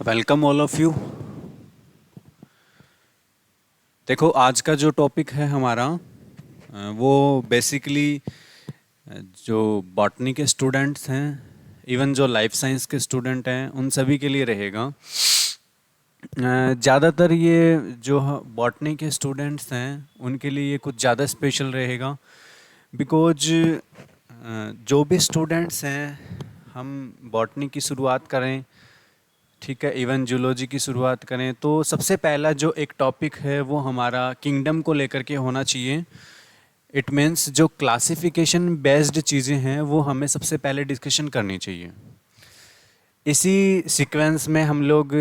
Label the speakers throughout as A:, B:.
A: Welcome all of you. देखो आज का जो टॉपिक है हमारा वो बेसिकली जो बॉटनी के स्टूडेंट्स हैं, इवन जो लाइफ साइंस के स्टूडेंट हैं, उन सभी के लिए रहेगा। ज़्यादातर ये जो बॉटनी के स्टूडेंट्स हैं उनके लिए ये कुछ ज़्यादा स्पेशल रहेगा, बिकॉज जो भी स्टूडेंट्स हैं, हम बॉटनी की शुरुआत करें, ठीक है, इवन जूलॉजी की शुरुआत करें तो सबसे पहला जो एक टॉपिक है वो हमारा किंगडम को लेकर के होना चाहिए। इट मीन्स जो क्लासिफिकेशन बेस्ड चीज़ें हैं वो हमें सबसे पहले डिस्कशन करनी चाहिए। इसी सीक्वेंस में हम लोग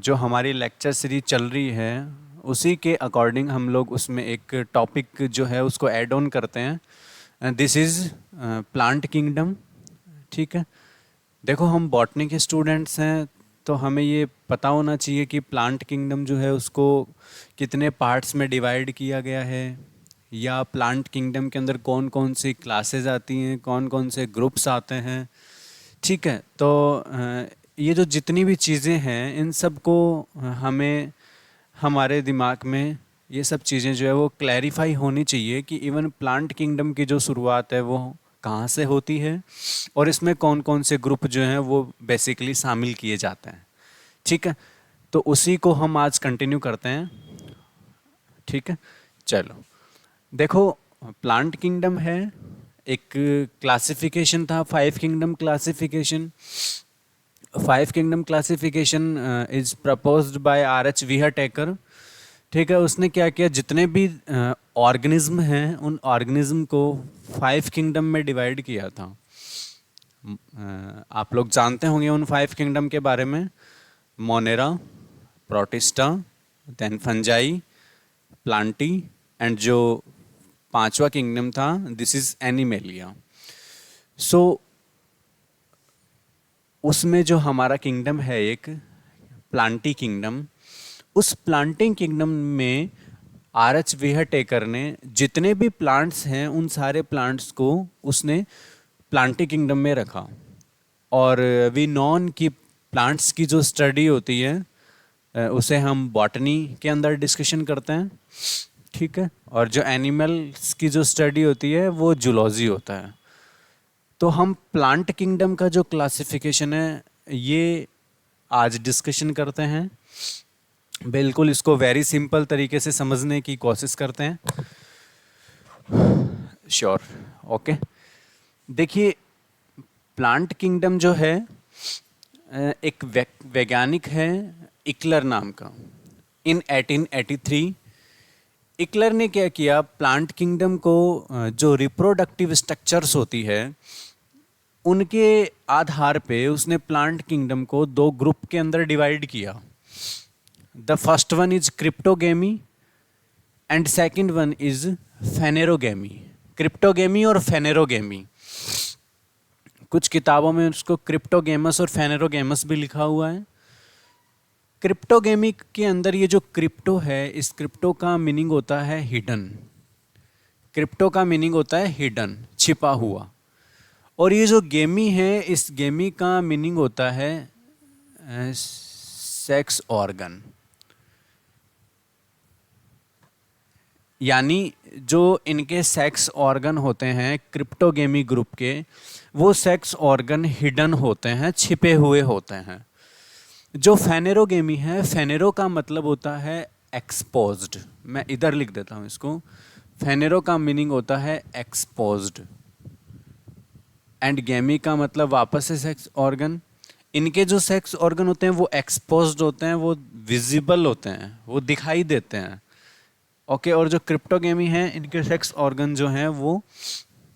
A: जो हमारी लेक्चर सीरीज चल रही है उसी के अकॉर्डिंग हम लोग उसमें एक टॉपिक जो है उसको ऐड ऑन करते हैं। This is plant kingdom. ठीक है, देखो हम बॉटनी के स्टूडेंट्स हैं तो हमें ये पता होना चाहिए कि प्लांट किंगडम जो है उसको कितने पार्ट्स में डिवाइड किया गया है, या प्लांट किंगडम के अंदर कौन कौन सी क्लासेस आती हैं, कौन कौन से ग्रुप्स आते हैं। ठीक है, तो ये जो जितनी भी चीज़ें हैं इन सब को हमें हमारे दिमाग में ये सब चीज़ें जो है वो क्लैरिफाई होनी चाहिए कि इवन प्लांट किंगडम की जो शुरुआत है वो कहाँ से होती है और इसमें कौन कौन से ग्रुप जो हैं वो बेसिकली शामिल किए जाते हैं। ठीक है, तो उसी को हम आज कंटिन्यू करते हैं। ठीक है, चलो देखो, प्लांट किंगडम है, एक क्लासिफिकेशन था, five kingdom classification. Five kingdom classification is proposed by R H Whittaker. ठीक है, उसने क्या किया, जितने भी ऑर्गेनिज्म हैं उन ऑर्गेनिज्म को फाइव किंगडम में डिवाइड किया था। आप लोग जानते होंगे उन फाइव किंगडम के बारे में, Monera, Protista, then Fungi, Plantae, and जो पांचवा किंगडम था दिस इज एनिमेलिया। सो उसमें जो हमारा किंगडम है एक प्लांटी किंगडम, उस प्लांटिंग किंगडम में आर एच वीहरटेकर ने जितने भी प्लांट्स हैं उन सारे प्लांट्स को उसने प्लांटिंग किंगडम में रखा। और वी नॉन कि प्लांट्स की जो स्टडी होती है उसे हम बॉटनी के अंदर डिस्कशन करते हैं। ठीक है, और जो एनिमल्स की जो स्टडी होती है वो जूलॉजी होता है। तो हम प्लांट किंगडम का जो क्लासिफिकेशन है ये आज डिस्कशन करते हैं। बिल्कुल इसको वेरी सिंपल तरीके से समझने की कोशिश करते हैं। Sure, okay. देखिए, प्लांट किंगडम जो है एक वैज्ञानिक है इकलर नाम का। इन 1883 इकलर ने क्या किया, प्लांट किंगडम को जो रिप्रोडक्टिव स्ट्रक्चर्स होती है उनके आधार पे उसने प्लांट किंगडम को दो ग्रुप के अंदर डिवाइड किया। The first one is cryptogamae and second one is phanerogamae. Cryptogamae और फेनेरोगेमी, कुछ किताबों में उसको क्रिप्टोगेमस और फेनेरोगेमस भी लिखा हुआ है। क्रिप्टोगेमी के अंदर ये जो क्रिप्टो है, इस क्रिप्टो का मीनिंग होता है हिडन। क्रिप्टो का मीनिंग होता है हिडन, छिपा हुआ। और ये जो गेमी है, इस गेमी का मीनिंग होता है सेक्स ऑर्गन। यानी जो इनके सेक्स ऑर्गन होते हैं क्रिप्टोगेमी ग्रुप के, वो सेक्स ऑर्गन हिडन होते हैं, छिपे हुए होते हैं। जो फेनेरोगेमी है, फेनेरो का मतलब होता है एक्सपोज्ड। मैं इधर लिख देता हूँ इसको। फेनेरो का मीनिंग होता है एक्सपोज्ड एंड गेमी का मतलब वापस से सेक्स ऑर्गन। इनके जो सेक्स ऑर्गन होते हैं वो एक्सपोज्ड होते हैं, वो विजिबल होते हैं, वो दिखाई देते हैं। ओके, और जो क्रिप्टोगेमी है इनके सेक्स ऑर्गन जो हैं वो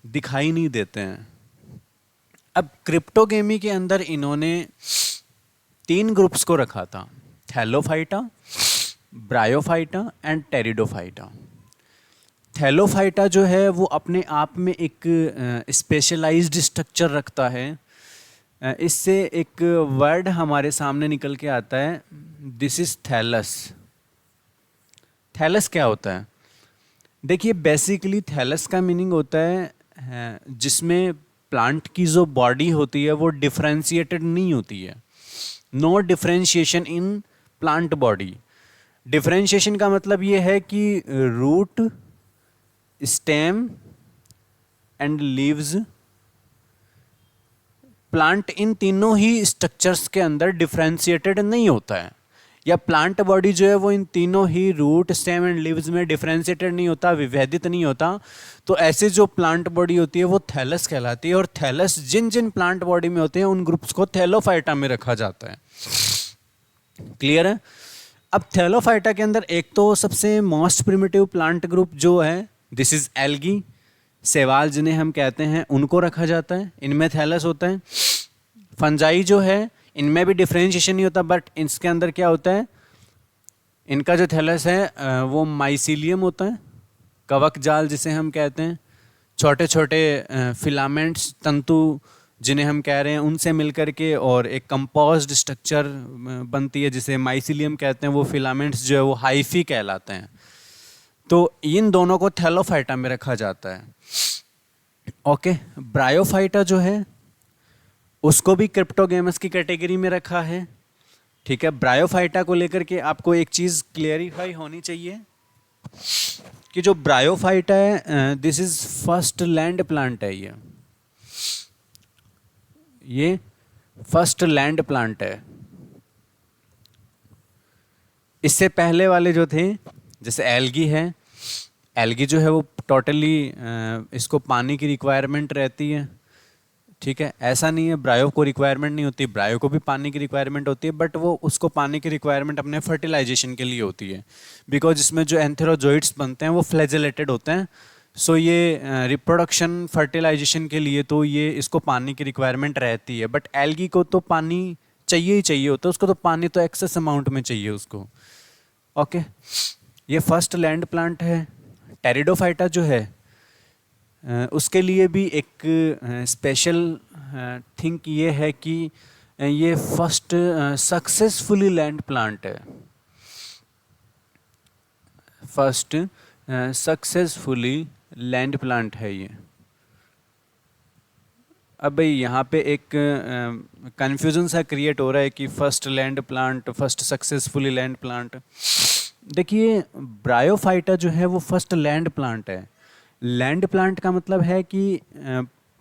A: दिखाई नहीं देते हैं। अब क्रिप्टोगेमी के अंदर इन्होंने तीन ग्रुप्स को रखा था, Thallophyta, bryophyta and pteridophyta. Thallophyta जो है वो अपने आप में एक स्पेशलाइज्ड स्ट्रक्चर रखता है। इससे एक वर्ड हमारे सामने निकल के आता है, दिस इज थैलस। थैलस क्या होता है? देखिए, बेसिकली थैलस का मीनिंग होता है जिसमें प्लांट की जो बॉडी होती है वो डिफरेंशिएटेड नहीं होती है। No differentiation in plant body. Differentiation का मतलब ये है कि root, stem and leaves, plant इन तीनों ही स्ट्रक्चर्स के अंदर डिफरेंशिएटेड नहीं होता है, या प्लांट बॉडी जो है वो इन तीनों ही रूट, स्टेम एंड लीव्स में डिफरेंशिएटेड नहीं होता, विभेदित नहीं होता। तो ऐसे जो प्लांट बॉडी होती है वो थैलस कहलाती है, और थैलस जिन जिन प्लांट बॉडी में होते हैं उन ग्रुप्स को थैलोफाइटा में रखा जाता है। क्लियर है? अब थैलोफाइटा के अंदर एक तो सबसे मोस्ट प्रिमिटिव प्लांट ग्रुप जो है, दिस इज एल्गी, शैवाल जिन्हें हम कहते हैं, उनको रखा जाता है, इनमें थैलस होता है। फंजाई जो है इनमें भी डिफरेंशिएशन नहीं होता, बट इसके अंदर क्या होता है, इनका जो थैलस है वो माइसीलियम होता है, कवक जाल जिसे हम कहते हैं, छोटे छोटे फिलामेंट्स, तंतु जिन्हें हम कह रहे हैं, उनसे मिलकर के और एक कंपोज्ड स्ट्रक्चर बनती है जिसे माइसीलियम कहते हैं। वो फिलामेंट्स जो है वो हाइफी कहलाते हैं। तो इन दोनों को थैलोफाइटा में रखा जाता है। ओके, ब्रायोफाइटा जो है उसको भी क्रिप्टोगेमस की कैटेगरी में रखा है। ठीक है, ब्रायोफाइटा को लेकर के आपको एक चीज क्लियरिफाई होनी चाहिए कि जो ब्रायोफाइटा है, this is first land plant है। ये फर्स्ट लैंड प्लांट है। इससे पहले वाले जो थे, जैसे एल्गी है, एल्गी जो है वो टोटली इसको पानी की रिक्वायरमेंट रहती है। ठीक है, ऐसा नहीं है ब्रायो को रिक्वायरमेंट नहीं होती, ब्रायो को भी पानी की रिक्वायरमेंट होती है, बट वो उसको पानी की रिक्वायरमेंट अपने फर्टिलाइजेशन के लिए होती है, बिकॉज इसमें जो एंथेरोजोइड्स बनते हैं वो फ्लैजेलेटेड होते हैं। सो ये रिप्रोडक्शन फर्टिलाइजेशन के लिए तो ये इसको पानी की रिक्वायरमेंट रहती है, बट एल्गी को तो पानी चाहिए ही चाहिए होता है, उसको तो पानी तो एक्सेस अमाउंट में चाहिए उसको। ओके, ये फर्स्ट लैंड प्लांट है। टेरिडोफाइटा जो है उसके लिए भी एक स्पेशल थिंग ये है कि ये फर्स्ट सक्सेसफुली लैंड प्लांट है। फर्स्ट सक्सेसफुली लैंड प्लांट है ये। अब भाई यहाँ पे एक कंफ्यूजन सा क्रिएट हो रहा है कि first land plant, first successfully land plant. देखिए, ब्रायोफाइटा जो है वो फर्स्ट लैंड प्लांट है। लैंड प्लांट का मतलब है कि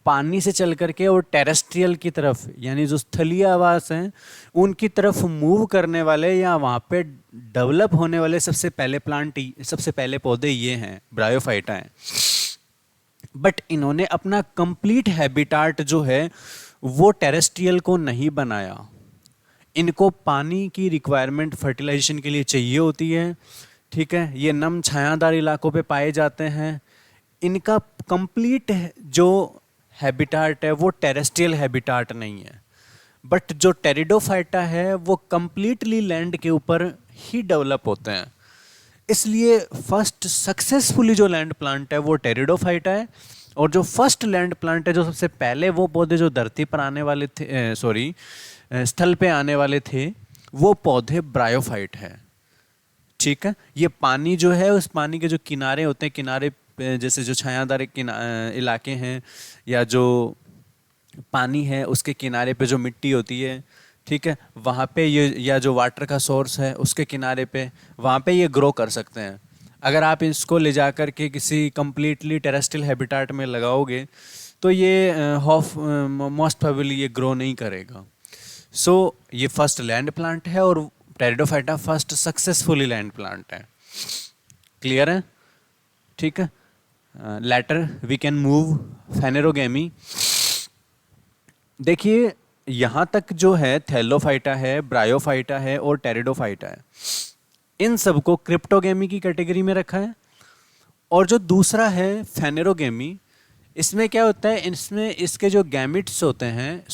A: पानी से चल करके और टेरेस्ट्रियल की तरफ, यानी जो स्थलीय आवास हैं उनकी तरफ मूव करने वाले या वहाँ पे डेवलप होने वाले सबसे पहले प्लांट, सबसे पहले पौधे ये हैं, ब्रायोफाइटा हैं। बट इन्होंने अपना कंप्लीट हैबिटाट जो है वो टेरेस्ट्रियल को नहीं बनाया। इनको पानी की रिक्वायरमेंट फर्टिलाइजेशन के लिए चाहिए होती है। ठीक है, ये नम छायादार इलाकों पे पाए जाते हैं। इनका कंप्लीट जो हैबिटाट है वो टेरेस्ट्रियल हैबिटाट नहीं है, बट जो टेरिडोफाइटा है वो कंप्लीटली लैंड के ऊपर ही डेवलप होते हैं। इसलिए फर्स्ट सक्सेसफुली जो लैंड प्लांट है वो टेरिडोफाइटा है, और जो फर्स्ट लैंड प्लांट है, जो सबसे पहले वो पौधे जो धरती पर आने वाले थे, स्थल पे आने वाले थे, वो पौधे ब्रायोफाइट है। ठीक है, ये पानी जो है उस पानी के जो किनारे होते हैं, किनारे जैसे जो छायादार इलाके हैं या जो पानी है उसके किनारे पे जो मिट्टी होती है, ठीक है, वहाँ पे ये, या जो वाटर का सोर्स है उसके किनारे पे, वहाँ पे ये ग्रो कर सकते हैं। अगर आप इसको ले जा कर के किसी कम्प्लीटली टेरेस्ट्रियल हैबिटाट में लगाओगे तो ये मोस्ट प्रोबेबली ये ग्रो नहीं करेगा। सो ये फर्स्ट लैंड प्लांट है और pteridophyta first successfully land plant है। क्लियर है? ठीक है, लेटर वी कैन मूव फेनेरोगेमी। देखिए, यहाँ तक जो है थैलोफाइटा है, ब्रायोफाइटा है और टेरिडोफाइटा है, इन सबको क्रिप्टोगेमी की कैटेगरी में रखा है। और जो दूसरा है फेनेरोगेमी, इसमें क्या होता है, इसमें इसके जो गैमिट्स होते हैं,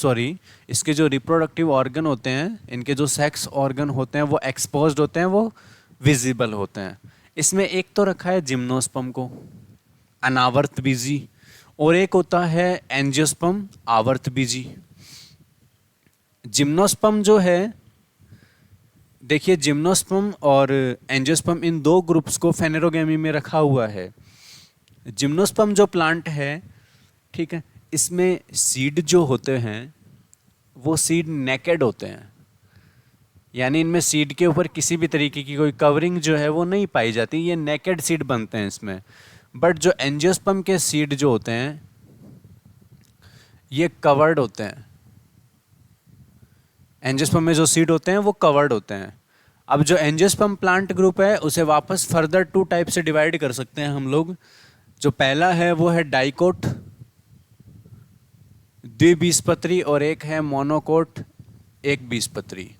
A: इसके जो रिप्रोडक्टिव ऑर्गन होते हैं, इनके जो सेक्स ऑर्गन होते हैं वो एक्सपोज्ड होते हैं, वो विजिबल होते हैं। इसमें एक तो रखा है जिम्नोस्पर्म को, अनावर्त बीजी, और एक होता है एंजियोस्पर्म, आवर्त बीजी। जिम्नोस्पर्म जो है, देखिए जिम्नोस्पर्म और एंजियोस्पर्म इन दो ग्रुप्स को फेनेरोगेमी में रखा हुआ है। जिम्नोस्पर्म जो प्लांट है, ठीक है, इसमें सीड जो होते हैं वो सीड नेकेड होते हैं, यानी इनमें सीड के ऊपर किसी भी तरीके की कोई कवरिंग जो है वो नहीं पाई जाती, ये नेकेड सीड बनते हैं इसमें। बट जो एंजियोस्पर्म के सीड जो होते हैं ये कवर्ड होते हैं। एंजियोस्पर्म में जो सीड होते हैं वो कवर्ड होते हैं। अब जो एंजियोस्पर्म प्लांट ग्रुप है उसे वापस फर्दर 2 टाइप से डिवाइड कर सकते हैं हम लोग। जो पहला है वो है डाइकोट, द्विबीजपत्री, और एक है मोनोकोट, एक बीजपत्री।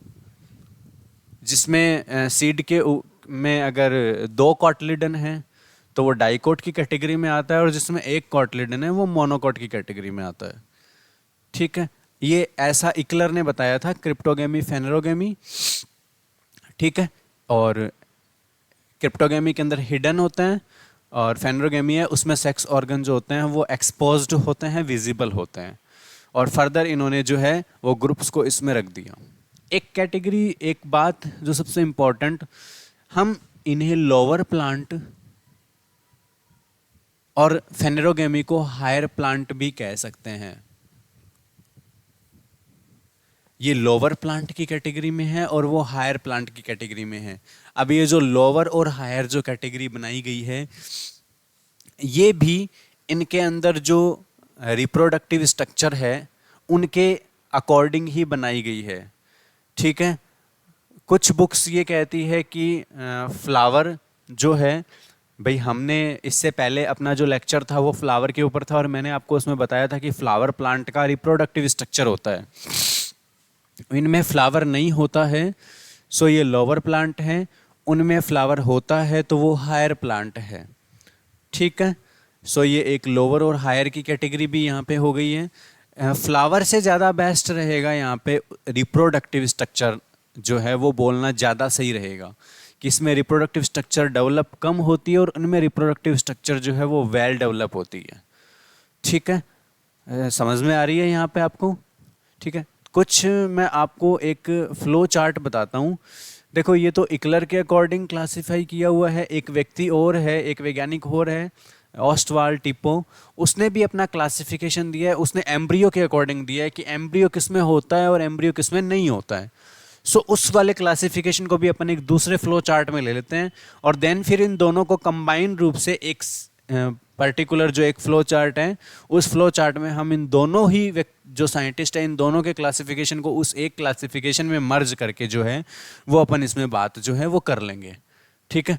A: जिसमें सीड के में अगर 2 कॉटलिडन है तो वो डाइकोट की कैटेगरी में आता है, और जिसमें 1 कॉटलिडन है वो मोनोकोट की कैटेगरी में आता है। ठीक है, ये ऐसा इकलर ने बताया था, क्रिप्टोगेमी फेनेरोगेमी। ठीक है, और क्रिप्टोगेमी के अंदर हिडन होते हैं, और फेनेरोगेमी है उसमें सेक्स ऑर्गन जो होते हैं वो एक्सपोज्ड होते हैं, विजिबल होते हैं। और फर्दर इन्होंने जो है वो ग्रुप्स को इसमें रख दिया। एक कैटेगरी, एक बात जो सबसे इंपॉर्टेंट, हम इन्हें लोअर प्लांट और फेनेरोगेमी को हायर प्लांट भी कह सकते हैं। ये लोअर प्लांट की कैटेगरी में है और वो हायर प्लांट की कैटेगरी में है। अब ये जो लोअर और हायर जो कैटेगरी बनाई गई है, ये भी इनके अंदर जो रिप्रोडक्टिव स्ट्रक्चर है उनके अकॉर्डिंग ही बनाई गई है। ठीक है, कुछ बुक्स ये कहती है कि फ्लावर जो है, भाई हमने इससे पहले अपना जो लेक्चर था वो फ्लावर के ऊपर था, और मैंने आपको उसमें बताया था कि फ्लावर प्लांट का रिप्रोडक्टिव स्ट्रक्चर होता है, इनमें फ्लावर नहीं होता है, सो ये लोअर प्लांट है। उनमें फ्लावर होता है तो वो हायर प्लांट है। ठीक है, सो ये एक लोअर और हायर की कैटेगरी भी यहाँ पे हो गई है। फ्लावर से ज़्यादा बेस्ट रहेगा यहाँ पे रिप्रोडक्टिव स्ट्रक्चर जो है वो बोलना ज़्यादा सही रहेगा, कि इसमें रिप्रोडक्टिव स्ट्रक्चर डेवलप कम होती है और उनमें रिप्रोडक्टिव स्ट्रक्चर जो है वो वेल डेवलप होती है। ठीक है, समझ में आ रही है यहाँ पे आपको? ठीक है, कुछ मैं आपको एक फ्लो चार्ट बताता हूँ। देखो, ये तो इकलर के अकॉर्डिंग क्लासिफाई किया हुआ है। एक व्यक्ति और है, एक वैज्ञानिक और है, ऑस्टवाल्ड टिपो, उसने भी अपना क्लासिफिकेशन दिया है। उसने एम्ब्रियो के अकॉर्डिंग दिया है कि एम्ब्रियो किस में होता है और एम्ब्रियो किस में नहीं होता है। सो उस वाले क्लासिफिकेशन को भी अपन एक दूसरे फ्लो चार्ट में ले लेते हैं, और देन फिर इन दोनों को कंबाइन रूप से एक पर्टिकुलर जो एक फ्लो चार्ट है, उस फ्लो चार्ट में हम इन दोनों ही जो साइंटिस्ट हैं इन दोनों के क्लासिफिकेशन को उस एक क्लासिफिकेशन में मर्ज करके जो है वो अपन इसमें बात जो है वो कर लेंगे। ठीक है,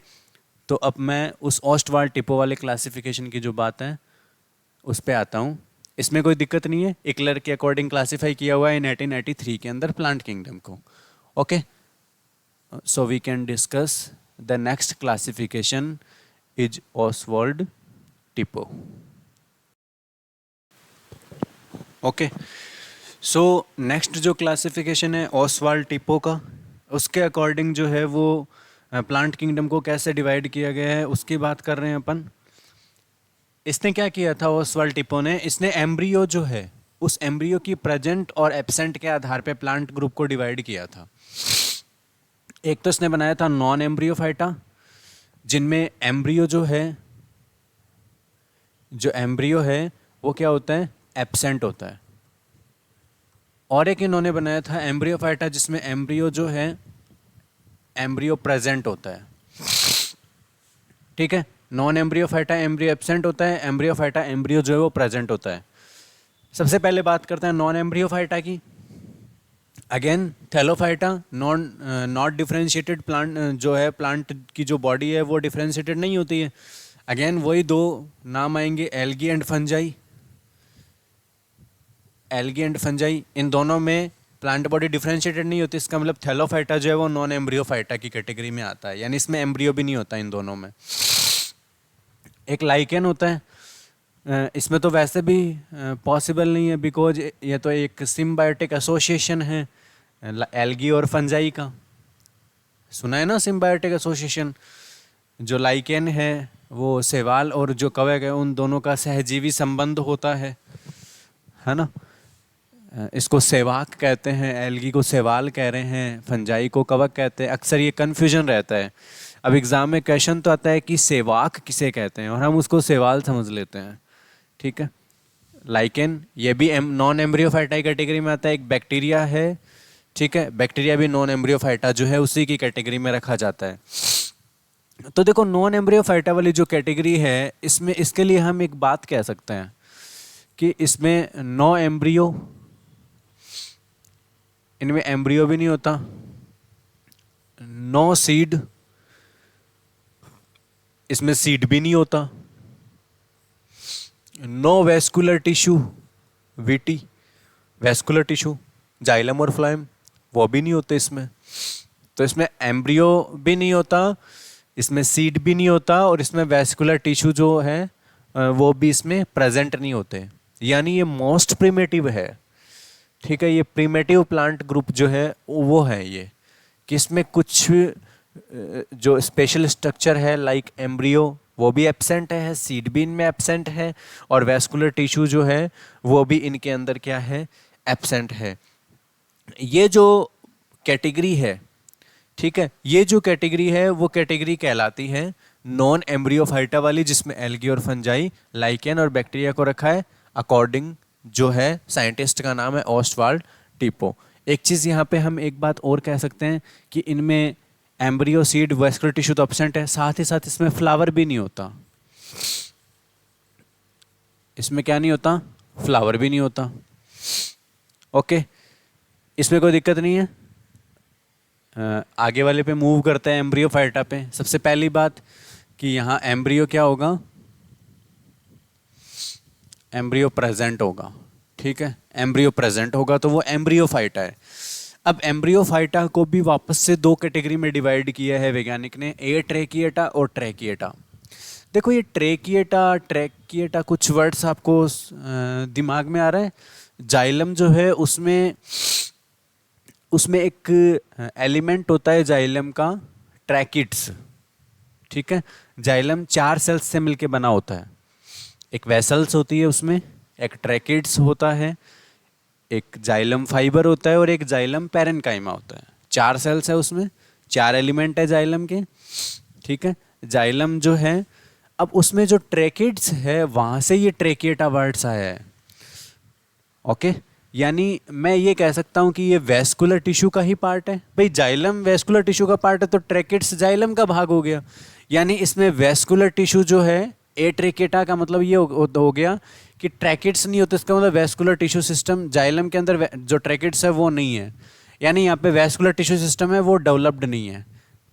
A: तो अब मैं उस ऑस्टवाल्ड टिपो वाले क्लासिफिकेशन की जो बात है उस पे आता हूँ। इसमें कोई दिक्कत नहीं है, इकलर के अकॉर्डिंग क्लासीफाई किया हुआ है इन 1883 के अंदर प्लांट किंगडम को। Okay, so we can discuss the next classification is Oswald Tippo. Okay, so next जो क्लासिफिकेशन है ऑसवाल्ड टिपो का, उसके अकॉर्डिंग जो है वो प्लांट किंगडम को कैसे डिवाइड किया गया है उसकी बात कर रहे हैं अपन। इसने क्या किया था ऑसवाल्ड टिपो ने, इसने एम्ब्रियो जो है उस एम्ब्रियो की प्रेजेंट और एब्सेंट के आधार पे प्लांट ग्रुप को डिवाइड किया था। एक तो इसने बनाया था नॉन एम्ब्रियोफाइटा, जिनमें एम्ब्रियो जो एम्ब्रियो है वो क्या होता है, एब्सेंट होता है। और एक इन्होंने बनाया था एम्ब्रियोफाइटा, जिसमें एम्ब्रियो जो है एम्ब्रियो प्रेजेंट होता है। ठीक है, नॉन एम्ब्रियोफाइटा एम्ब्रियो एब्सेंट होता है, एम्ब्रियोफाइटा एम्ब्रियो जो है वो प्रेजेंट होता है। सबसे पहले बात करते हैं नॉन एम्ब्रियोफाइटा की। Again Thallophyta not differentiated plant जो है, प्लांट की जो बॉडी है वो डिफरेंशिएटेड नहीं होती है। अगेन वही दो नाम आएंगे, algae and fungi. Algae and fungi, इन दोनों में प्लांट बॉडी डिफरेंशिएटेड नहीं होती। इसका मतलब थैलोफाइटा जो है वो नॉन एम्ब्रियोफाइटा की कैटेगरी में आता है, यानी इसमें एम्ब्रियो भी नहीं होता इन दोनों में। एक लाइकेन होता है, इसमें तो वैसे भी पॉसिबल नहीं है, बिकॉज ये तो एक सिम्बायोटिक एसोसिएशन है एल्गी और फंजाई का। सुना है ना सिम्बायोटिक एसोसिएशन। जो लाइकेन है वो शैवाल और जो कवक है उन दोनों का सहजीवी संबंध होता है ना। इसको सेवाक कहते हैं, एल्गी को शैवाल कह रहे हैं, फंजाई को कवक कहते हैं। अक्सर ये कन्फ्यूजन रहता है। अब एग्ज़ाम में क्वेश्चन तो आता है कि सेवाक किसे कहते हैं, और हम उसको शैवाल समझ लेते हैं। ठीक है, लाइकेन ये भी नॉन एम्ब्रियोफाइटा कैटेगरी में आता है। एक बैक्टीरिया है ठीक है, बैक्टीरिया भी नॉन एम्ब्रियोफाइटा जो है उसी की कैटेगरी में रखा जाता है। तो देखो नॉन एम्ब्रियोफाइटा वाली जो कैटेगरी है इसमें, इसके लिए हम एक बात कह सकते हैं कि इसमें नो एम्ब्रियो, इनमें एम्ब्रियो भी नहीं होता, नो सीड, इसमें सीड भी नहीं होता, no vascular tissue, VT vascular tissue, xylem और फ्लाइम वो भी नहीं होते इसमें। तो इसमें एम्ब्रियो भी नहीं होता, इसमें सीड भी नहीं होता, और इसमें वेस्कुलर टिश्यू जो है वो भी इसमें प्रेजेंट नहीं होते। यानी ये मोस्ट प्रिमेटिव है। ठीक है, ये प्रिमेटिव प्लांट ग्रुप जो है वो है ये, कि इसमें कुछ जो स्पेशल स्ट्रक्चर है लाइक एम्ब्रियो वो भी एब्सेंट है, सीड भी इनमें एब्सेंट है, और वेस्कुलर टिश्यू जो है वो भी इनके अंदर क्या है, एब्सेंट है। ये जो कैटेगरी है, ठीक है, ये जो कैटेगरी है वो कैटेगरी कहलाती है नॉन एम्ब्रियोफाइटा वाली, जिसमें एल्गी और फंजाई, लाइकेन और बैक्टीरिया को रखा है अकॉर्डिंग जो है साइंटिस्ट का नाम है ऑस्टवाल्ड टिपो। एक चीज़ यहाँ पे हम एक बात और कह सकते हैं कि इनमें एम्ब्रियो, सीड, वेस्कुलर टिश्यू तो एब्सेंट है, साथ ही साथ इसमें फ्लावर भी नहीं होता। इसमें क्या नहीं होता, फ्लावर भी नहीं होता। ओके, इसमें कोई दिक्कत नहीं है। आगे वाले पे मूव करते हैं, एम्ब्रियोफाइटा पे। सबसे पहली बात कि यहाँ एम्ब्रियो क्या होगा, एम्ब्रियो प्रेजेंट होगा। ठीक है, एम्ब्रियो प्रेजेंट होगा तो वो एम्ब्रियोफाइटा है। अब एम्ब्रियोफाइटा को भी वापस से दो कैटेगरी में डिवाइड किया है वैज्ञानिक ने, ए ट्रेकिएटा और ट्रेकिएटा। देखो ये ट्रेकिएटा कुछ वर्ड्स आपको दिमाग में आ रहा है। जाइलम जो है उसमें एक एलिमेंट होता है जाइलम का, ट्रैकिड्स। ठीक है, जाइलम 4 सेल्स से मिलके बना होता है। एक वेसल्स होती है उसमें, एक ट्रैकिड्स होता है, एक जाइलम फाइबर होता है और एक जाइलम पैरेन्काइमा होता है। 4 सेल्स है उसमें, 4 एलिमेंट है जाइलम के। ठीक है, जाइलम जो है, अब उसमें जो ट्रैकिड्स है वहाँ से ये ट्रेकिएटा वर्ड्स आया है। ओके, यानी मैं ये कह सकता हूँ कि ये वेस्कुलर टिश्यू का ही पार्ट है। भाई जाइलम वेस्कुलर टिश्यू का पार्ट है तो ट्रैकिड्स जाइलम का भाग हो गया। यानी इसमें वेस्कुलर टिश्यू जो है, ए ट्रेकिएटा का मतलब ये हो गया कि ट्रैकिड्स नहीं होते, इसका मतलब वेस्कुलर टिश्यू सिस्टम जाइलम के अंदर जो ट्रैकिड्स है वो नहीं है। यानी यहाँ पे वेस्कुलर टिश्यू सिस्टम है वो डेवलप्ड नहीं है।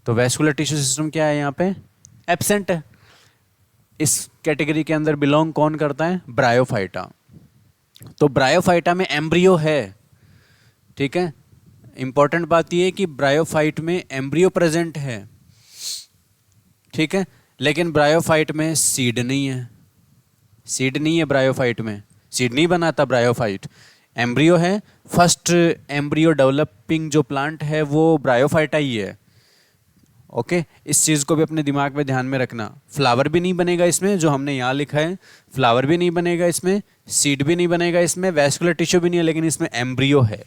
A: तो वेस्कुलर टिश्यू सिस्टम क्या है, यहाँ पे एब्सेंट है। इस कैटेगरी के अंदर बिलोंग कौन करता है, ब्रायोफाइटा। तो ब्रायोफाइटा में एम्ब्रियो है। ठीक है, इंपॉर्टेंट बात यह है कि ब्रायोफाइट में एम्ब्रियो प्रेजेंट है। ठीक है, लेकिन ब्रायोफाइट में सीड नहीं है। सीड नहीं है ब्रायोफाइट में, सीड नहीं बनाता ब्रायोफाइट। एम्ब्रियो है, फर्स्ट एम्ब्रियो डेवलपिंग जो प्लांट है वो ब्रायोफाइटा ही है। ओके, इस चीज़ को भी अपने दिमाग में ध्यान में रखना। फ्लावर भी नहीं बनेगा इसमें, जो हमने यहाँ लिखा है, फ्लावर भी नहीं बनेगा इसमें, सीड भी नहीं बनेगा इसमें, वेस्कुलर टिश्यू भी नहीं है, लेकिन इसमें एम्ब्रियो है।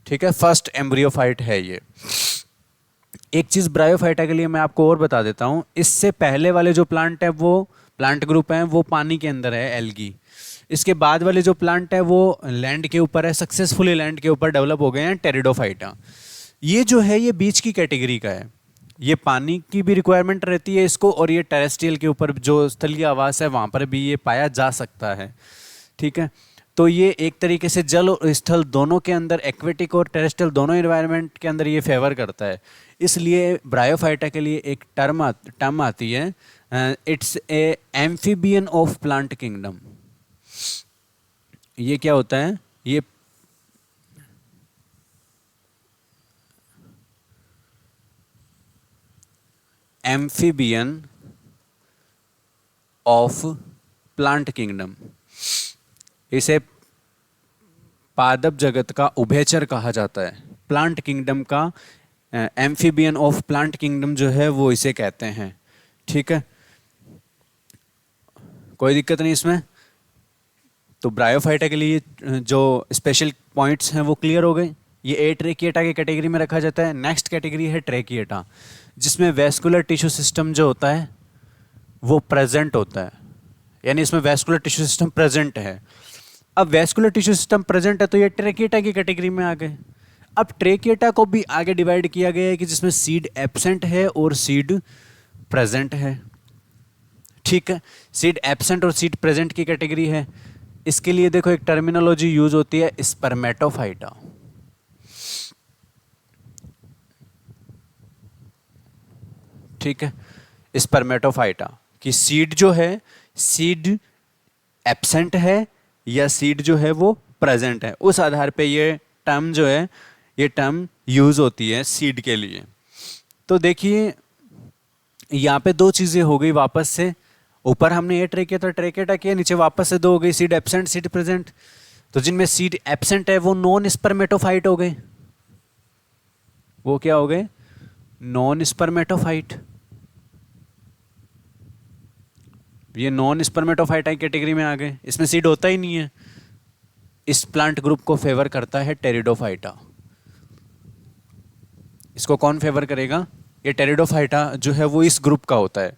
A: ठीक है, फर्स्ट एम्ब्रियोफाइट है ये। एक चीज़ ब्रायोफाइटा के लिए मैं आपको और बता देता हूँ, इससे पहले वाले जो प्लांट है वो प्लांट ग्रुप है वो पानी के अंदर है, एल्गी। इसके बाद वाले जो प्लांट है वो लैंड के ऊपर है, सक्सेसफुली लैंड के ऊपर डेवलप हो गए हैं, टेरिडोफाइटा। ये जो है ये बीच की कैटेगरी का है। ये पानी की भी रिक्वायरमेंट रहती है इसको, और ये टेरेस्ट्रियल के ऊपर जो स्थलीय आवास है वहाँ पर भी ये पाया जा सकता है। ठीक है, तो ये एक तरीके से जल और स्थल दोनों के अंदर, एक्वेटिक और टेरेस्ट्रियल दोनों एनवायरनमेंट के अंदर ये फेवर करता है। इसलिए ब्रायोफाइटा के लिए एक टर्म आती है, it's a amphibian of plant kingdom. ये क्या होता है, ये एम्फीबियन ऑफ प्लांट किंगडम, इसे पादप जगत का उभयचर कहा जाता है। प्लांट किंगडम का एम्फीबियन ऑफ प्लांट किंगडम जो है वो इसे कहते हैं। ठीक है, कोई दिक्कत नहीं इसमें। तो ब्रायोफाइटा के लिए जो स्पेशल पॉइंट्स हैं वो क्लियर हो गए। ये ए ट्रेकिएटा की कैटेगरी में रखा जाता है। नेक्स्ट कैटेगरी है ट्रेकिएटा, जिसमें वेस्कुलर टिश्यू सिस्टम जो होता है वो प्रेजेंट होता है, यानी इसमें वेस्कुलर टिश्यू सिस्टम प्रेजेंट है। अब वैस्कुलर टिश्यू सिस्टम प्रेजेंट है तो ये ट्रेकिएटा की कैटेगरी में आ गए। अब ट्रेकिएटा को भी आगे डिवाइड किया गया है कि जिसमें सीड एब्सेंट है और सीड प्रेजेंट है। ठीक है, सीड एब्सेंट और सीड प्रेजेंट की कैटेगरी है। इसके लिए देखो एक टर्मिनोलॉजी यूज होती है स्पर्मेटोफाइटा। ठीक है, स्पर्मेटोफाइटा कि सीड जो है, सीड एब्सेंट है या सीड जो है वो प्रेजेंट है, उस आधार पे ये टर्म जो है, ये टर्म यूज होती है सीड के लिए। तो देखिए यहाँ पे दो चीजें हो गई वापस से, ऊपर हमने ये ट्रेकेटा किया, नीचे वापस से दो हो गई, सीड एब्सेंट सीड प्रेजेंट। तो जिनमें सीड एब्सेंट है वो नॉन स्पर्मेटोफाइट हो गए। वो क्या हो गए? Non spermatophyte. ये नॉन स्पर्मेटोफाइट कैटेगरी में आ गए, इसमें सीड होता ही नहीं है। इस प्लांट ग्रुप को फेवर करता है टेरिडोफाइटा। इसको कौन फेवर करेगा? ये टेरिडोफाइटा जो है वो इस ग्रुप का होता है।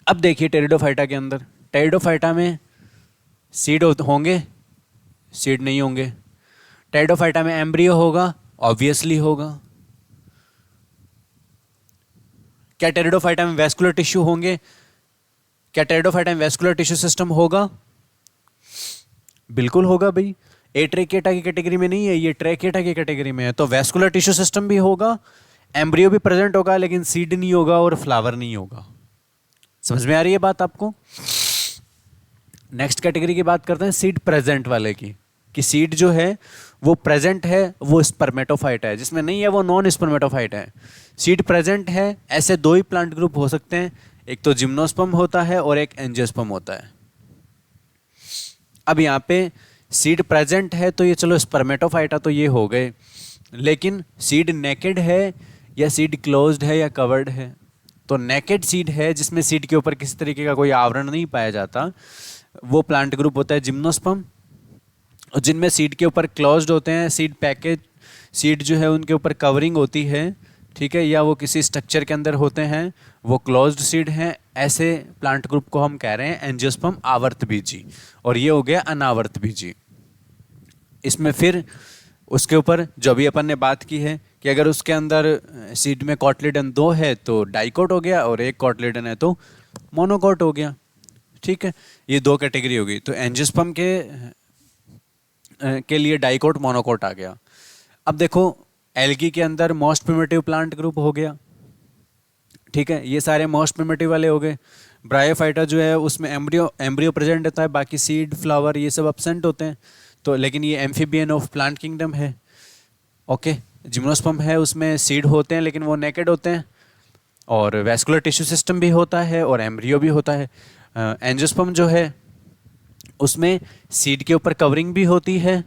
A: अब देखिए टेरिडोफाइटा के अंदर, टेरिडोफाइटा में सीड होंगे? सीड नहीं होंगे। टेरिडोफाइटा में एम्ब्रियो होगा? ऑब्वियसली होगा। क्या टेरिडोफाइटा में वैस्कुलर टिश्यू होंगे? क्या टेरिडोफाइटा में वैस्कुलर टिश्यू सिस्टम होगा? बिल्कुल होगा भाई। ए ट्रेकिएटा की कैटेगरी में नहीं है, ये ट्रेकिएटा की कैटेगरी में है, तो वैस्कुलर टिश्यू सिस्टम भी होगा, एम्ब्रियो भी प्रेजेंट होगा, लेकिन सीड नहीं होगा और फ्लावर नहीं होगा। समझ में आ रही है बात आपको? नेक्स्ट कैटेगरी की बात करते हैं सीड प्रेजेंट वाले की, कि सीड जो है वो प्रेजेंट है, वो स्पर्मेटोफाइट है, जिसमें नहीं है वो नॉन स्पर्मेटोफाइट है। सीड प्रेजेंट है, ऐसे दो ही प्लांट ग्रुप हो सकते हैं, एक तो जिम्नोस्पर्म होता है और एक एंजियोस्पर्म होता है। अब यहाँ पे सीड प्रेजेंट है तो ये चलो स्पर्मेटोफाइटा तो ये हो गए, लेकिन सीड नेकेड है या सीड क्लोज्ड है या कवर्ड है? तो नेकेड सीड है जिसमें सीड के ऊपर किसी तरीके का कोई आवरण नहीं पाया जाता, वो प्लांट ग्रुप होता है जिम्नोस्पर्म। और जिनमें सीड के ऊपर क्लोज्ड होते हैं, सीड पैकेज, सीड जो है उनके ऊपर कवरिंग होती है, ठीक है, या वो किसी स्ट्रक्चर के अंदर होते हैं, वो क्लोज्ड सीड हैं, ऐसे प्लांट ग्रुप को हम कह रहे हैं एंजियोस्पर्म आवर्त बीजी। और ये हो गया अनावर्त बीजी। इसमें फिर उसके ऊपर जो भी अपन ने बात की है कि अगर उसके अंदर सीड में कॉटलिडन 2 है तो डाइकोट हो गया, और एक कॉटलिडन है तो मोनोकोट हो गया। ठीक है, ये दो कैटेगरी हो गई। तो एंजियोस्पर्म के लिए डाइकोट मोनोकोट आ गया। अब देखो एल्गी के अंदर मोस्ट प्रिमिटिव प्लांट ग्रुप हो गया। ठीक है, ये सारे मोस्ट प्रिमिटिव वाले हो गए। ब्रायोफाइटा जो है उसमें एम्ब्रियो प्रेजेंट रहता है, बाकी सीड फ्लावर ये सब एब्सेंट होते हैं। तो लेकिन ये एम्फीबियन ऑफ प्लांट किंगडम है। ओके, जिम्नोस्पर्म है, उसमें सीड होते हैं लेकिन वो नेकेड होते हैं, और वैस्कुलर टिश्यू सिस्टम भी होता है और एम्ब्रियो भी होता है। एंजियोस्पर्म जो है उसमें सीड के ऊपर कवरिंग भी होती है,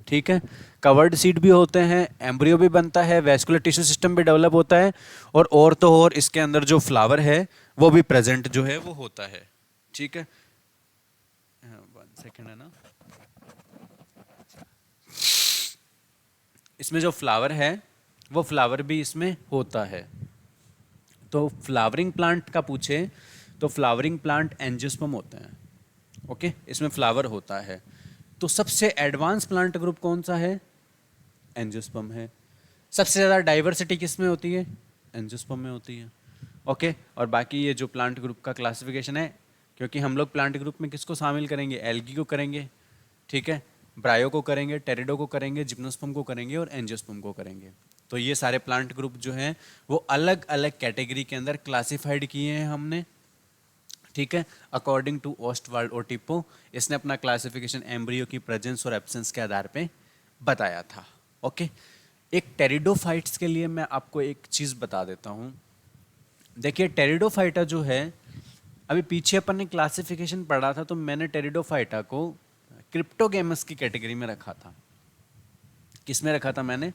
A: ठीक है, कवर्ड सीड भी होते हैं, एम्ब्रियो भी बनता है, वैस्कुलर टिश्यू सिस्टम भी डेवलप होता है, और तो और इसके अंदर जो फ्लावर है वो भी प्रेजेंट जो है वो होता है। ठीक है, 1 सेकेंड है ना, इसमें जो फ्लावर है वो फ्लावर भी इसमें होता है। तो फ्लावरिंग प्लांट का पूछे तो फ्लावरिंग प्लांट एंजियोस्पर्म होते हैं। ओके, इसमें फ्लावर होता है। तो सबसे एडवांस प्लांट ग्रुप कौन सा है? एंजियोस्पर्म है। सबसे ज़्यादा डाइवर्सिटी किस में होती है? एंजियोस्पर्म में होती है। ओके, और बाकी ये जो प्लांट ग्रुप का क्लासिफिकेशन है, क्योंकि हम लोग प्लांट ग्रुप में किसको शामिल करेंगे? एल्गी को करेंगे, ठीक है, ब्रायो को करेंगे, टेरिडो को करेंगे, जिम्नोस्पर्म को करेंगे और एंजियोस्पर्म को करेंगे। तो ये सारे प्लांट ग्रुप जो हैं वो अलग अलग कैटेगरी के अंदर क्लासिफाइड किए हैं हमने। ठीक है, अकॉर्डिंग टू ओस्टवाल्ड ओटिपो, इसने अपना क्लासिफिकेशन एम्ब्रियो की प्रेजेंस और एब्सेंस के आधार पे बताया था। ओके, एक टेरिडोफाइट्स के लिए मैं आपको एक चीज़ बता देता हूँ। देखिए टेरिडोफाइटा जो है, अभी पीछे अपन ने क्लासिफिकेशन पढ़ा था, तो मैंने टेरिडोफाइटा को क्रिप्टोगेमस की कैटेगरी में रखा था। किस में रखा था मैंने?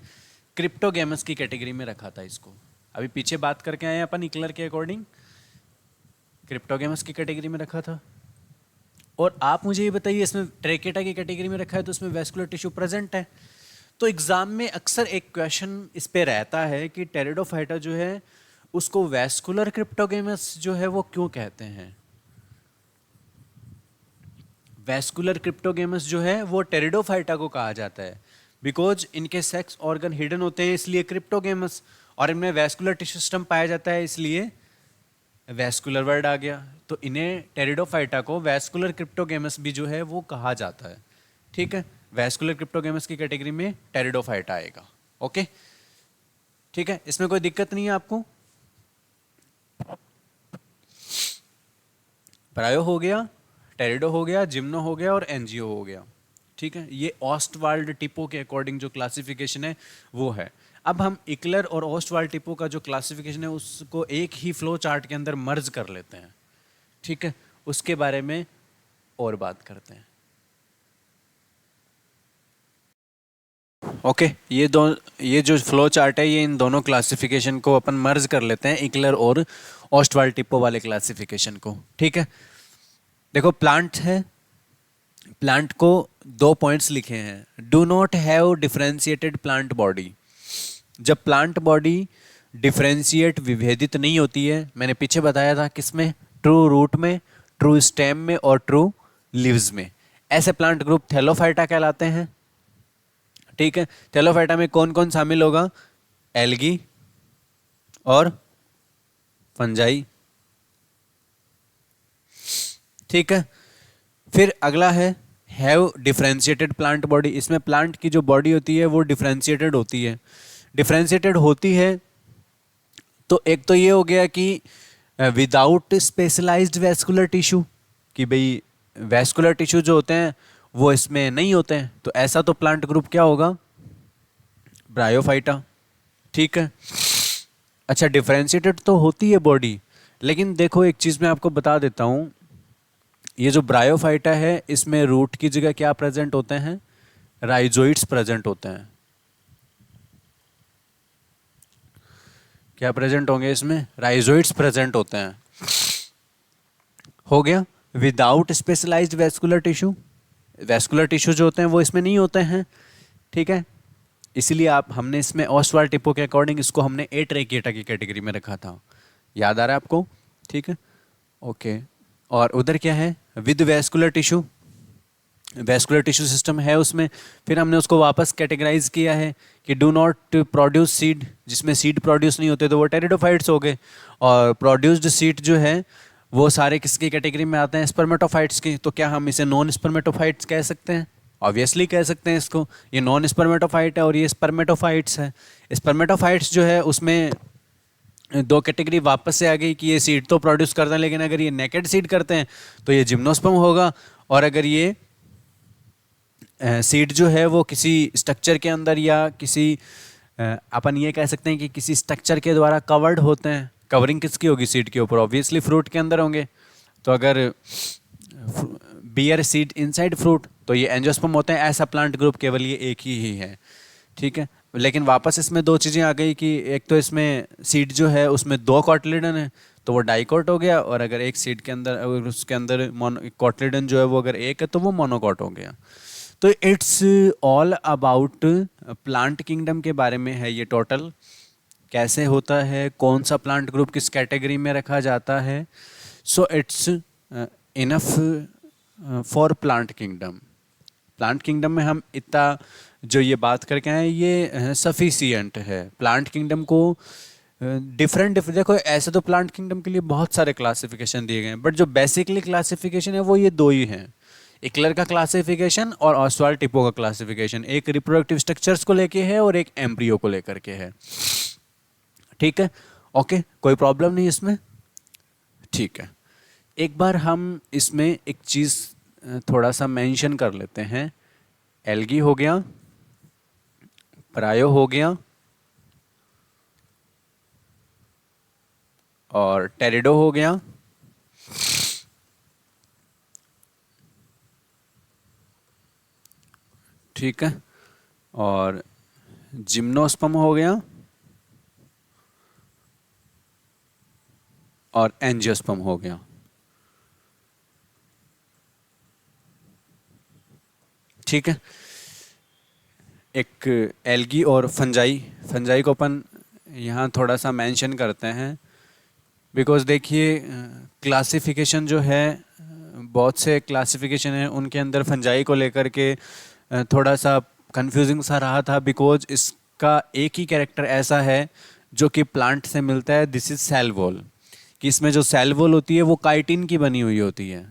A: क्रिप्टोगेमस की कैटेगरी में रखा था इसको। अभी पीछे बात करके आए अपन इक्लर के अकॉर्डिंग, क्रिप्टोगेमस की कैटेगरी में रखा था। और आप मुझे ये बताइए, इसमें ट्रेकेटा की कैटेगरी में रखा है तो इसमें वैस्कुलर टिश्यू प्रेजेंट है। तो एग्जाम में अक्सर एक क्वेश्चन इस पे रहता है कि टेरिडोफाइटा जो है उसको वैस्कुलर क्रिप्टोगेमस जो है वो क्यों कहते हैं? वैस्कुलर क्रिप्टोगेमस जो है वो टेरिडोफाइटा को कहा जाता है, बिकॉज इनके सेक्स ऑर्गन हिडन होते हैं इसलिए क्रिप्टोगेमस, और इनमें वैस्कुलर टिश्यू सिस्टम पाया जाता है इसलिए वैस्कुलर वर्ड आ गया। तो इन्हें टेरिडोफाइटा को वैस्कुलर क्रिप्टोगेमस भी जो है वो कहा जाता है। ठीक है, वैस्कुलर क्रिप्टोगेमस की कैटेगरी में टेरिडोफाइटा आएगा। ओके, ठीक है, इसमें कोई दिक्कत नहीं है आपको। प्रायो हो गया, टेरिडो हो गया, जिम्नो हो गया और एनजीओ हो गया। ठीक है, ये ऑस्टवाल्ड टिपो के अकॉर्डिंग जो क्लासिफिकेशन है वो है। अब हम इकलर और ऑस्टवाल्ड टिपो का जो क्लासिफिकेशन है उसको एक ही फ्लो चार्ट के अंदर मर्ज कर लेते हैं। ठीक है, उसके बारे में और बात करते हैं। ओके, ये जो फ्लो चार्ट है ये इन दोनों क्लासिफिकेशन को अपन मर्ज कर लेते हैं, इकलर और ऑस्टवाल्ड टिपो वाले क्लासिफिकेशन को। ठीक है, देखो प्लांट है, प्लांट को 2 पॉइंट्स लिखे हैं। Do not have differentiated plant body. जब प्लांट बॉडी डिफरेंशिएट विभेदित नहीं होती है, मैंने पीछे बताया था किसमें, ट्रू रूट में, ट्रू स्टेम में और ट्रू लीव्स में, ऐसे प्लांट ग्रुप थैलोफाइटा कहलाते हैं। ठीक है, थैलोफाइटा में कौन कौन शामिल होगा, एल्गी और फंजाई। ठीक है, फिर अगला है हैव डिफरेंशिएटेड प्लांट बॉडी। इसमें प्लांट की जो बॉडी होती है वो डिफरेंशिएटेड होती है। डिफरेंशिएटेड होती है तो एक तो ये हो गया कि विदाउट स्पेशलाइज्ड वैस्कुलर टिश्यू, कि भाई वैस्कुलर टिश्यू जो होते हैं वो इसमें नहीं होते हैं, तो ऐसा तो प्लांट ग्रुप क्या होगा, ब्रायोफाइटा। ठीक है, अच्छा डिफरेंशिएटेड तो होती है बॉडी, लेकिन देखो एक चीज़ मैं आपको बता देता हूँ, ये जो ब्रायोफाइटा है इसमें रूट की जगह क्या प्रेजेंट होते हैं, राइजोइड्स प्रेजेंट होते हैं। क्या प्रेजेंट होंगे इसमें, राइजोइड्स प्रेजेंट होते हैं। हो गया, without specialised vascular tissue, vascular tissue जो होते हैं वो इसमें नहीं होते हैं। ठीक है, इसीलिए आप हमने इसमें ऑस्टवाल्ड टिपो के अकॉर्डिंग इसको हमने एट्रेकिएटा की कैटेगरी में रखा था, याद आ रहा है आपको। ठीक है, ओके, और उधर क्या है, with vascular tissue, vascular tissue system है उसमें। फिर हमने उसको वापस कैटेगराइज किया है कि डू नॉट प्रोड्यूस सीड, जिसमें सीड प्रोड्यूस नहीं होते तो वो टेरिडोफाइट्स हो गए, और प्रोड्यूस्ड सीड जो है वो सारे किसकी कैटेगरी में आते हैं, स्पर्मेटोफाइट्स की। तो क्या हम इसे नॉन स्पर्मेटोफाइट्स कह सकते हैं, ऑब्वियसली कह सकते हैं इसको, ये नॉन स्पर्मेटोफाइट है और ये स्पर्मेटोफाइट्स है। स्पर्मेटोफाइट्स जो है उसमें 2 कैटेगरी वापस से आ गई कि ये सीड तो प्रोड्यूस करते हैं, लेकिन अगर ये नेकेड सीड करते हैं तो ये जिम्नोस्पर्म होगा, और अगर ये सीड जो है वो किसी स्ट्रक्चर के अंदर या किसी अपन ये कह सकते हैं कि किसी स्ट्रक्चर के द्वारा कवर्ड होते हैं। कवरिंग किसकी होगी, सीड के ऊपर, ऑब्वियसली फ्रूट के अंदर होंगे। तो अगर बियर सीड इनसाइड फ्रूट तो ये एंजियोस्पर्म होते हैं। ऐसा प्लांट ग्रुप केवल ये एक ही है। ठीक है, लेकिन वापस इसमें 2 चीज़ें आ गई कि एक तो इसमें सीड जो है उसमें 2 कॉटलिडन है तो वो डाइकोट हो गया, और अगर एक सीड के अंदर उसके अंदर कॉटलिडन जो है वो अगर एक है तो वो मोनोकॉट हो गया। तो it's all about plant kingdom के बारे में है ये टोटल, कैसे होता है, कौन सा प्लांट ग्रुप किस कैटेगरी में रखा जाता है। So it's enough for plant kingdom. Plant kingdom में हम इतना जो ये बात करके आए ये सफिशियंट है। प्लांट किंगडम को डिफरेंट देखो, ऐसे तो प्लांट किंगडम के लिए बहुत सारे क्लासिफिकेशन दिए गए हैं, बट जो बेसिकली क्लासिफिकेशन है वो ये 2 ही हैं, इकलर का क्लासिफिकेशन और ऑस्वाल्ड टिपो का क्लासिफिकेशन। एक रिप्रोडक्टिव स्ट्रक्चर्स को लेके है और एक एम्ब्रियो को लेकर के है। ठीक है, ओके, कोई प्रॉब्लम नहीं इसमें। ठीक है, एक बार हम इसमें एक चीज़ थोड़ा सा मेंशन कर लेते हैं। एल्गी हो गया, प्रायो हो गया और टेरिडो हो गया। ठीक है, और जिम्नोस्पर्म हो गया और एंजियोस्पर्म हो गया। ठीक है, एक एल्गी और फंजाई, फंजाई को अपन यहाँ थोड़ा सा मेंशन करते हैं बिकॉज देखिए क्लासिफिकेशन जो है बहुत से क्लासिफिकेशन हैं, उनके अंदर फंजाई को लेकर के थोड़ा सा कंफ्यूजिंग सा रहा था, बिकॉज इसका एक ही कैरेक्टर ऐसा है जो कि प्लांट से मिलता है, दिस इज सेल वॉल। कि इसमें जो सेल वॉल होती है वो काइटिन की बनी हुई होती है।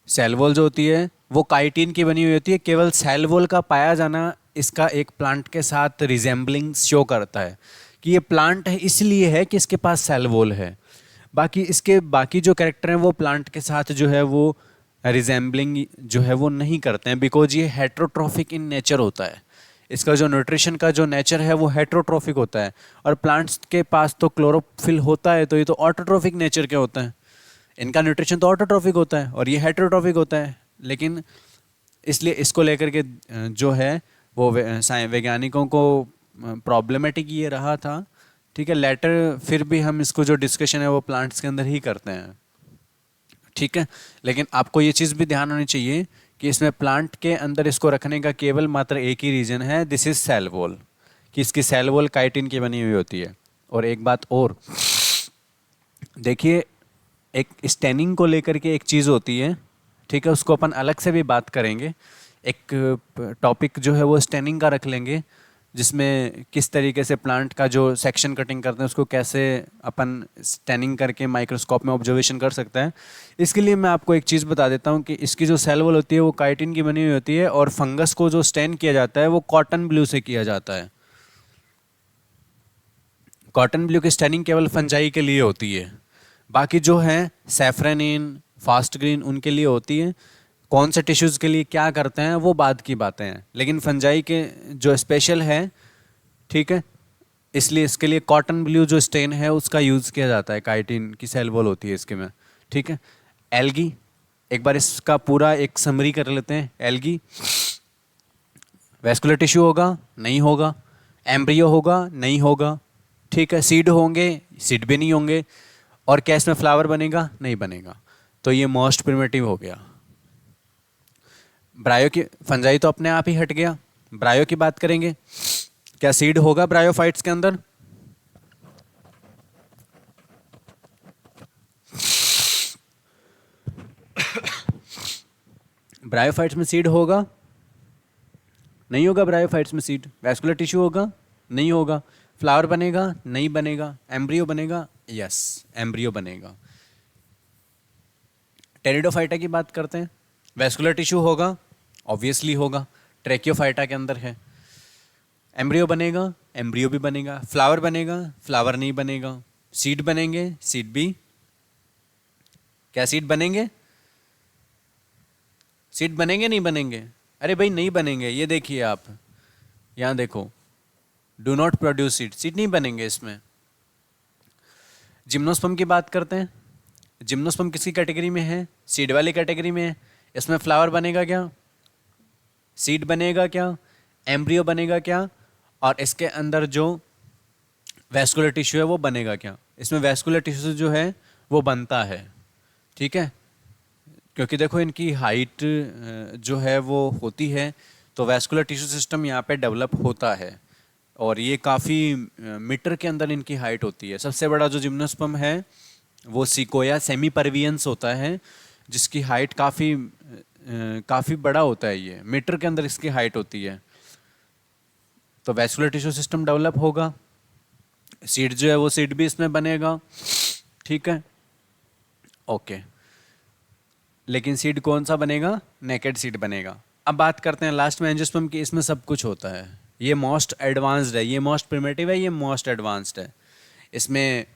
A: सेल वॉल जो होती है वो काइटिन की बनी हुई होती है। केवल सेल वॉल का पाया जाना इसका एक प्लांट के साथ रिजेंबलिंग शो करता है कि ये प्लांट है, इसलिए है कि इसके पास सेल वॉल है। बाकी इसके बाकी जो कैरेक्टर हैं वो प्लांट के साथ जो है वो रिजेंबलिंग जो है वो नहीं करते हैं, बिकॉज ये हेट्रोट्रॉफिक इन नेचर होता है। इसका जो न्यूट्रिशन का जो नेचर है वो हेट्रोट्रॉफिक होता है, और प्लांट्स के पास तो क्लोरोफिल होता है, तो ये तो ऑटोट्रॉफिक नेचर के होते हैं। इनका न्यूट्रिशन तो ऑटोट्रॉफिक होता है और ये हेट्रोट्रॉफिक होता है। लेकिन इसलिए इसको लेकर के जो है वो वैज्ञानिकों को प्रॉब्लमेटिक ये रहा था। ठीक है, लेटर फिर भी हम इसको जो डिस्कशन है वो प्लांट्स के अंदर ही करते हैं। ठीक है, लेकिन आपको ये चीज़ भी ध्यान होनी चाहिए कि इसमें प्लांट के अंदर इसको रखने का केवल मात्र एक ही रीज़न है, दिस इज सेल वॉल, कि इसकी सेल वॉल काइटिन की बनी हुई होती है। और एक बात और देखिए, एक स्टेनिंग को लेकर के एक चीज़ होती है, ठीक है, उसको अपन अलग से भी बात करेंगे। एक टॉपिक जो है वो स्टेनिंग का रख लेंगे, जिसमें किस तरीके से प्लांट का जो सेक्शन कटिंग करते हैं उसको कैसे अपन स्टेनिंग करके माइक्रोस्कोप में ऑब्जर्वेशन कर सकते हैं। इसके लिए मैं आपको एक चीज़ बता देता हूँ कि इसकी जो सेल वॉल होती है वो काइटिन की बनी हुई होती है, और फंगस को जो स्टेन किया जाता है वो कॉटन ब्लू से किया जाता है। कॉटन ब्लू की स्टेनिंग केवल फंजाई के लिए होती है, बाकी जो है सैफ्रनिन, फास्ट ग्रीन उनके लिए होती है। कौन से टिश्यूज़ के लिए क्या करते हैं वो बाद की बातें हैं, लेकिन फंजाई के जो स्पेशल है, ठीक है, इसलिए इसके लिए कॉटन ब्लू जो स्टेन है उसका यूज़ किया जाता है। काइटिन की सेल वॉल होती है इसके में। ठीक है, एल्गी, एक बार इसका पूरा एक समरी कर लेते हैं। एल्गी वैस्कुलर टिश्यू होगा नहीं होगा, एम्ब्रियो होगा नहीं होगा, ठीक है, सीड होंगे सीड भी नहीं होंगे, और क्या इसमें फ्लावर बनेगा नहीं बनेगा। तो ये मोस्ट प्रिमिटिव हो गया। ब्रायो की फंजाई तो अपने आप ही हट गया। ब्रायो की बात करेंगे, क्या सीड होगा ब्रायोफाइट्स के अंदर? ब्रायोफाइट्स में सीड होगा नहीं होगा? ब्रायोफाइट्स में सीड, वैस्कुलर टिश्यू होगा नहीं होगा, फ्लावर बनेगा नहीं बनेगा, एम्ब्रियो बनेगा यस एम्ब्रियो बनेगा। टेरिडोफाइटा की बात करते हैं, वैस्कुलर टिश्यू होगा ऑब्वियसली होगा, ट्रैकियोफाइटा के अंदर है। एम्ब्रियो बनेगा एम्ब्रियो भी बनेगा, फ्लावर बनेगा फ्लावर नहीं बनेगा, सीड बनेंगे सीड भी, क्या सीड बनेंगे? सीड बनेंगे नहीं बनेंगे? अरे भाई नहीं बनेंगे, ये देखिए आप यहाँ देखो, do not produce seed, seed नहीं बनेंगे इसमें। जिम्नोस्पर्म की बात करते हैं, जिम्नोस्पर्म किसकी कैटेगरी में है? सीड वाली कैटेगरी में है। इसमें फ्लावर बनेगा क्या? सीड बनेगा क्या? एम्ब्रियो बनेगा क्या? और इसके अंदर जो वैस्कुलर टिश्यू है वो बनेगा क्या? इसमें वैस्कुलर टिश्यू जो है वो बनता है। ठीक है, क्योंकि देखो इनकी हाइट जो है वो होती है, तो वैस्कुलर टिश्यू सिस्टम यहाँ पे डेवलप होता है, और ये काफ़ी मीटर के अंदर इनकी हाइट होती है। सबसे बड़ा जो जिम्नोस्पर्म है वो सिकोया सेमीपरवियंस होता है, जिसकी हाइट काफ़ी बड़ा होता है, ये मीटर के अंदर इसकी हाइट होती है। तो वैस्कुलर टिश्यू सिस्टम डेवलप होगा, सीड जो है वो सीड भी इसमें बनेगा। ठीक है, ओके, लेकिन सीड कौन सा बनेगा? नेकेड सीड बनेगा। अब बात करते हैं लास्ट में एंजियोस्पर्म की, इसमें सब कुछ होता है। ये मोस्ट एडवांस्ड है, ये मोस्ट प्रिमिटिव है, ये मोस्ट एडवांस्ड है। इसमें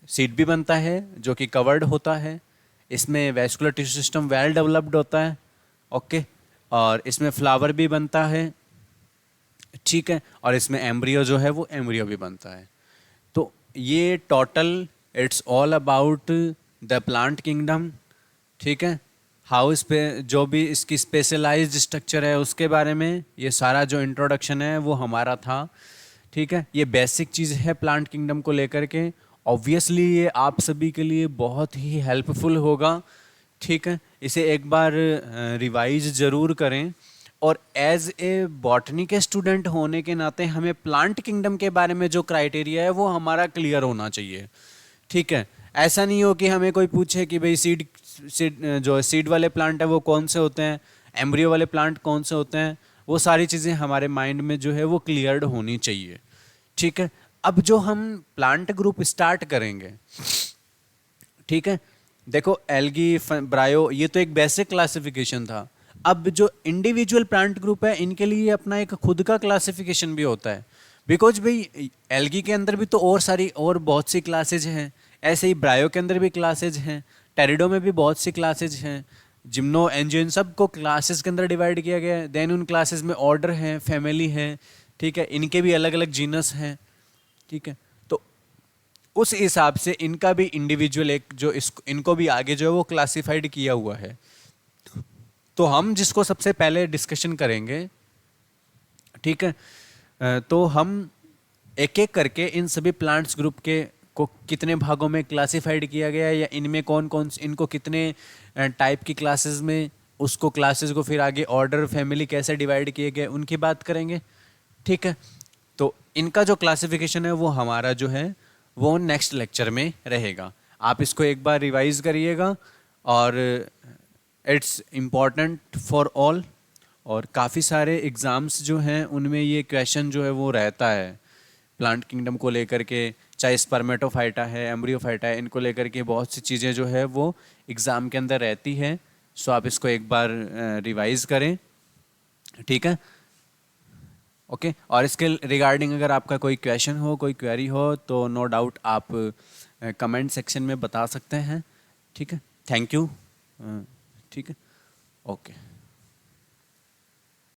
A: सीड भी बनता है जो कि कवर्ड होता है, इसमें vascular tissue system well developed होता है, ओके, और इसमें फ्लावर भी बनता है, ठीक है, और इसमें एम्ब्रियो जो है वो एम्ब्रियो भी बनता है। तो ये total it's all about the plant kingdom. ठीक है, हाउस पे जो भी इसकी स्पेशलाइज्ड स्ट्रक्चर है उसके बारे में ये सारा जो इंट्रोडक्शन है वो हमारा था। ठीक है, ये बेसिक चीज़ है प्लांट किंगडम को लेकर के। ऑब्वियसली ये आप सभी के लिए बहुत ही हेल्पफुल होगा। ठीक है, इसे एक बार रिवाइज ज़रूर करें, और एज ए बॉटनी के स्टूडेंट होने के नाते हमें प्लांट किंगडम के बारे में जो क्राइटेरिया है वो हमारा क्लियर होना चाहिए। ठीक है, ऐसा नहीं हो कि हमें कोई पूछे कि भाई सीड जो सीड वाले प्लांट है वो कौन से होते हैं, एम्ब्रियो वाले प्लांट कौन से होते हैं, वो सारी चीज़ें हमारे माइंड में जो है वो क्लियर्ड होनी चाहिए। ठीक है, अब जो हम प्लांट ग्रुप स्टार्ट करेंगे, ठीक है, देखो एल्गी ब्रायो ये तो एक बेसिक क्लासिफिकेशन था। अब जो इंडिविजुअल प्लांट ग्रुप है इनके लिए अपना एक खुद का क्लासिफिकेशन भी होता है, बिकॉज भाई एल्गी के अंदर भी तो और सारी और बहुत सी क्लासेज हैं, ऐसे ही ब्रायो के अंदर भी क्लासेज हैं, टेरिडो में भी बहुत सी क्लासेज हैं, जिम्नो एंजियो इन सब को क्लासेस के अंदर डिवाइड किया गया है। देन उन क्लासेस में ऑर्डर हैं, फैमिली है, ठीक है, इनके भी अलग अलग जीनस हैं, ठीक है। तो उस हिसाब से इनका भी इंडिविजुअल एक जो इनको भी आगे जो है वो क्लासिफाइड किया हुआ है। तो हम जिसको सबसे पहले डिस्कशन करेंगे, ठीक है, तो हम एक एक करके इन सभी प्लांट्स ग्रुप के को कितने भागों में क्लासिफाइड किया गया है, या इनमें कौन कौन इनको कितने टाइप की क्लासेस में, उसको क्लासेस को फिर आगे ऑर्डर फैमिली कैसे डिवाइड किए गए उनकी बात करेंगे। ठीक है, तो इनका जो क्लासिफिकेशन है वो हमारा जो है वो नेक्स्ट लेक्चर में रहेगा। आप इसको एक बार रिवाइज करिएगा, और इट्स इम्पॉर्टेंट फॉर ऑल। और काफ़ी सारे एग्ज़ाम्स जो हैं उनमें ये क्वेश्चन जो है वो रहता है प्लांट किंगडम को लेकर के, चाहे स्पर्मेटोफाइटा है, एम्ब्रियोफाइटा है, इनको लेकर के बहुत सी चीज़ें जो है वो एग्ज़ाम के अंदर रहती है। सो आप इसको एक बार रिवाइज करें, ठीक है, ओके। और इसके रिगार्डिंग अगर आपका कोई क्वेश्चन हो, कोई क्वेरी हो, तो नो डाउट आप कमेंट सेक्शन में बता सकते हैं, ठीक है। थैंक यू, ठीक है, ओके।